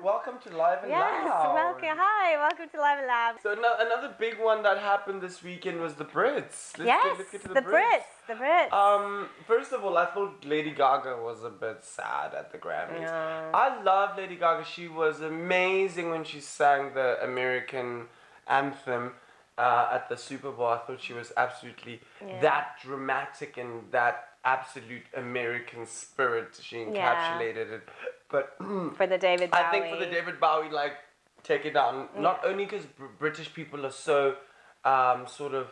Welcome to Live and Yes, Loud. welcome to Live and Lab. So another big one that happened this weekend was the Brits. Let's get to the Brits. The Brits. First of all, I thought Lady Gaga was a bit sad at the Grammys. Yeah. I love Lady Gaga. She was amazing when she sang the American anthem at the Super Bowl. I thought she was absolutely that dramatic and that absolute American spirit. She encapsulated it. But for the David Bowie. I think for the David Bowie, like, take it down. Not only because British people are so sort of,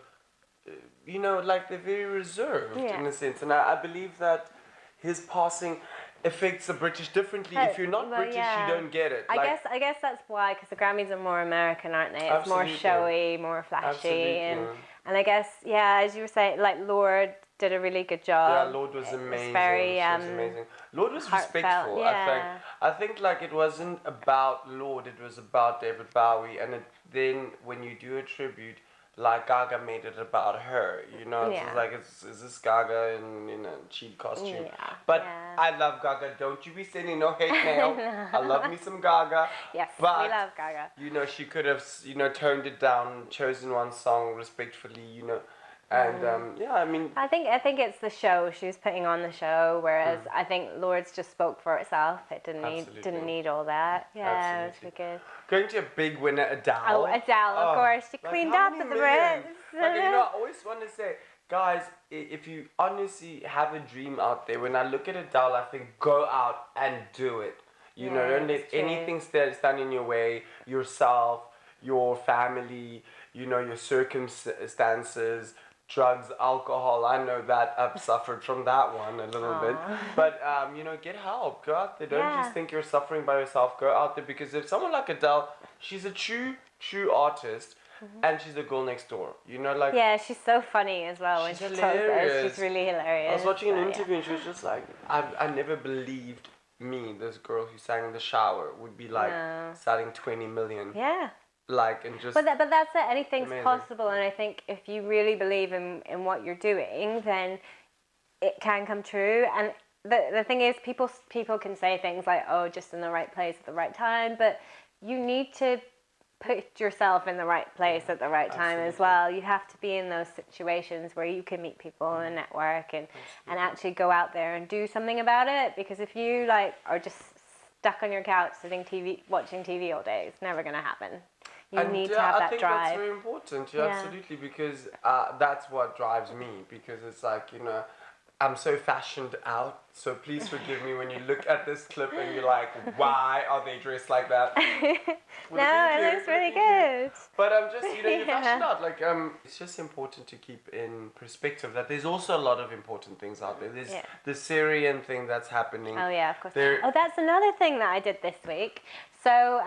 you know, like they're very reserved in a sense. And I believe that his passing affects the British differently. If you're not British, you don't get it. I guess that's why, because the Grammys are more American, aren't they? It's more showy, more flashy. And I guess, as you were saying, like Lord did a really good job. Yeah, Lord was amazing. Very, she was amazing. Lord was respectful. Yeah. I think like it wasn't about Lord, it was about David Bowie. And then when you do a tribute, like Gaga made it about her, you know. It's like, is this Gaga in a cheap costume? Yeah. But I love Gaga. Don't you be sending no hate mail. I love me some Gaga. Yes, but, we love Gaga. You know, she could have, you know, toned it down, chosen one song respectfully, you know. And I mean, I think it's the show she was putting on the show, whereas I think Lord's just spoke for itself. It didn't need all that. Yeah, it was pretty good. Going to a big winner, Adele. Oh, Adele, of course, she cleaned up with the Brits. Like, you know, I always want to say, guys, if you honestly have a dream out there, when I look at Adele, I think go out and do it. You know, don't let anything stand in your way. Yourself, your family, you know, your circumstances. Drugs, alcohol, I know that I've suffered from that one a little bit. But, you know, get help. Go out there. Don't just think you're suffering by yourself. Go out there, because if someone like Adele, she's a true artist, and she's a girl next door. You know, like... Yeah, she's so funny as well when she talks. She's really hilarious. I was watching an interview and she was just like, I never believed this girl who sang in the shower, would be like selling 20 million. Yeah. Like, and just... But that's it. Anything's possible, and I think if you really believe in what you're doing, then it can come true. And the thing is, people can say things like, oh, just in the right place at the right time, but you need to put yourself in the right place at the right time as well. You have to be in those situations where you can meet people and network and actually go out there and do something about it, because if you like are just stuck on your couch watching TV all day, it's never going to happen. You need to have that drive. I think that's very important, absolutely, because that's what drives me, because it's like, you know, I'm so fashioned out, so please forgive me when you look at this clip and you're like, why are they dressed like that? No, it looks really good. But I'm just, you know, you're fashioned out. Like, it's just important to keep in perspective that there's also a lot of important things out there. There's the Syrian thing that's happening. Oh, yeah, of course. That's another thing that I did this week. So,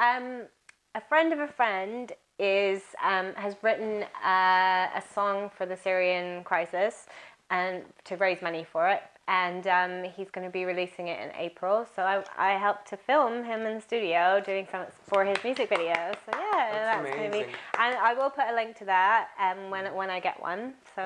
a friend of a friend has written a song for the Syrian crisis and to raise money for it, and he's going to be releasing it in April. So I helped to film him in the studio doing some for his music video. So that's going to be, and I will put a link to that when I get one. So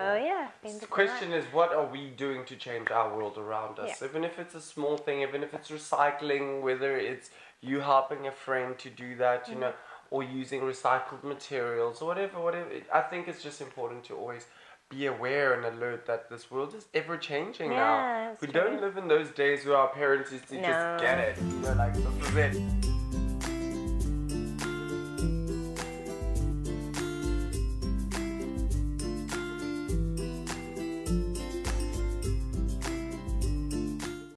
The question is, what are we doing to change our world around us? Even if it's a small thing, even if it's recycling, whether it's you helping a friend to do that, you know, or using recycled materials or whatever. I think it's just important to always be aware and alert that this world is ever changing now. We don't live in those days where our parents used to just get it. You know, like, this is it.